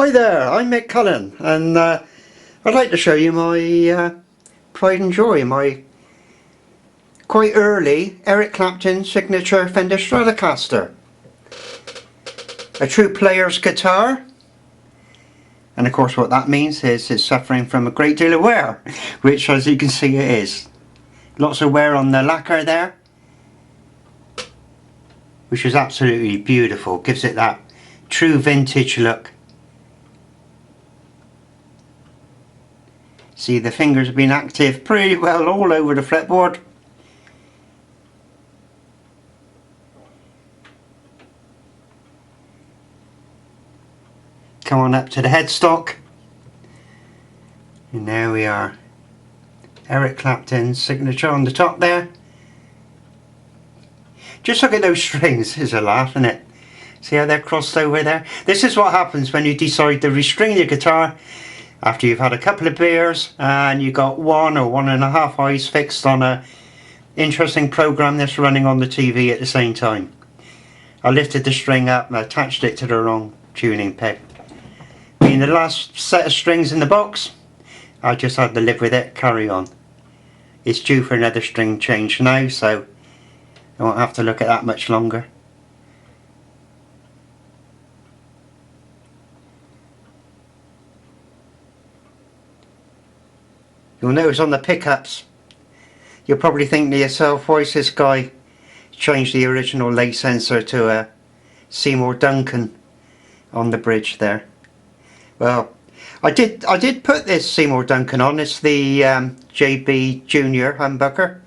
Hi there, I'm Mick Cullen, and I'd like to show you my pride and joy, my quite early Eric Clapton signature Fender Stratocaster. A true player's guitar, and of course what that means is it's suffering from a great deal of wear, which as you can see it is. Lots of wear on the lacquer there, which is absolutely beautiful, gives it that true vintage look. See, the fingers have been active pretty well all over the fretboard. Come on up to the headstock. And there we are. Eric Clapton's signature on the top there. Just look at those strings, it's a laugh, isn't it? See how they're crossed over there? This is what happens when you decide to restring your guitar after you've had a couple of beers and you got 1 or 1.5 eyes fixed on a interesting program that's running on the TV at the same time. I lifted the string up and attached it to the wrong tuning peg. Being the last set of strings in the box, I just had to live with it, carry on. It's due for another string change now, so I won't have to look at that much longer. You'll notice on the pickups, you'll probably think to yourself, why has this guy changed the original lay sensor to a Seymour Duncan on the bridge there? Well, I did put this Seymour Duncan on. It's the JB Junior humbucker.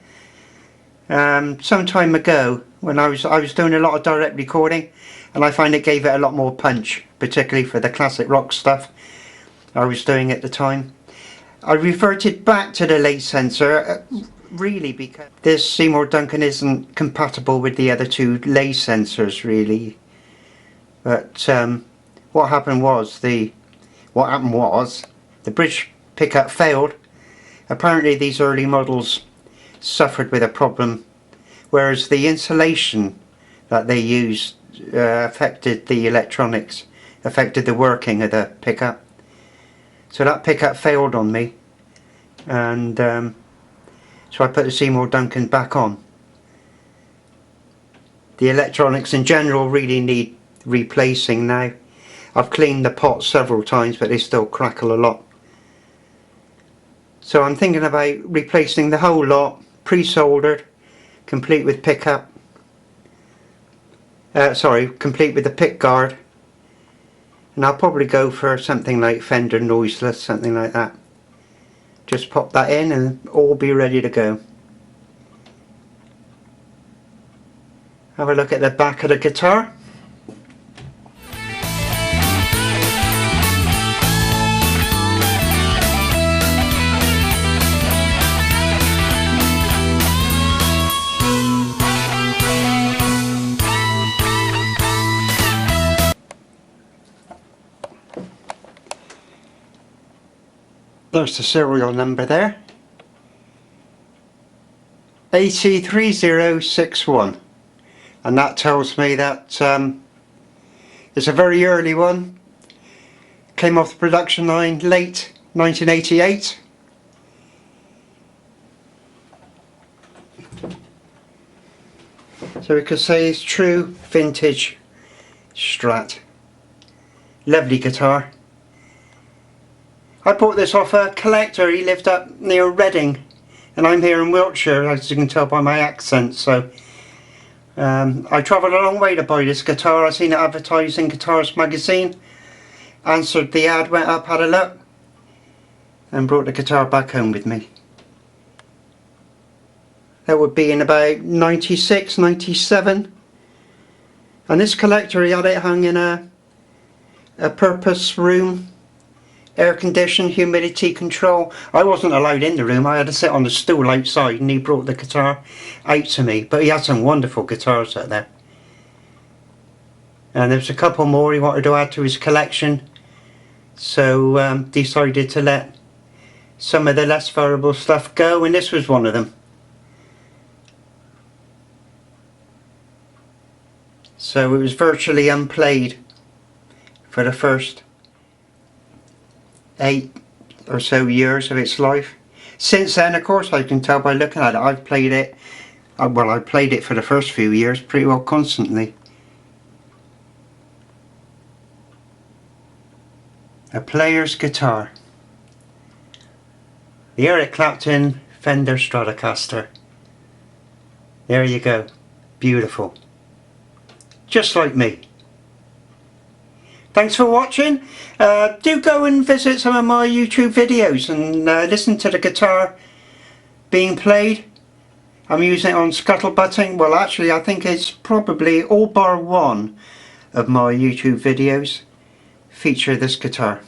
Some time ago when I was doing a lot of direct recording, and I find it gave it a lot more punch, particularly for the classic rock stuff I was doing at the time. I reverted back to the lay sensor really because this Seymour Duncan isn't compatible with the other two lay sensors really. But what happened was the bridge pickup failed. Apparently these early models suffered with a problem, whereas the insulation that they used affected the electronics, affected the working of the pickup. So that pickup failed on me, and so I put the Seymour Duncan back on. The electronics in general really need replacing now. I've cleaned the pot several times, but they still crackle a lot. So I'm thinking about replacing the whole lot, pre-soldered, complete with pickup. Complete with the pick guard. And I'll probably go for something like Fender noiseless, something like that. Just pop that in and all be ready to go. Have a look at the back of the guitar. There's the serial number there, AT3061, and that tells me that it's a very early one, came off the production line late 1988. So we could say it's true vintage Strat. Lovely guitar. I bought this off a collector. He lived up near Reading, and I'm here in Wiltshire, as you can tell by my accent. So I travelled a long way to buy this guitar. I seen it advertised in Guitarist magazine, answered the ad, went up, had a look, and brought the guitar back home with me. That would be in about 96, 97. And this collector, he had it hung in a purpose room. Air conditioned, humidity control. I wasn't allowed in the room. I had to sit on the stool outside, and he brought the guitar out to me. But he had some wonderful guitars out there. And there's a couple more he wanted to add to his collection. So decided to let some of the less valuable stuff go, and this was one of them. So it was virtually unplayed for the first 8 or so years of its life. Since then, of course, I can tell by looking at it, I've played it, well, I played it for the first few years pretty well constantly. A player's guitar. The Eric Clapton Fender Stratocaster. There you go. Beautiful. Just like me. Thanks for watching. Do go and visit some of my YouTube videos and listen to the guitar being played. I'm using it on scuttlebutting. Well, actually, I think it's probably all bar one of my YouTube videos feature this guitar.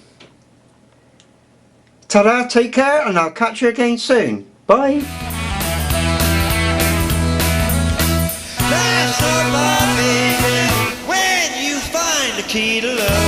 Ta-da, take care, and I'll catch you again soon. Bye. That's all, my baby, when you find the key to love.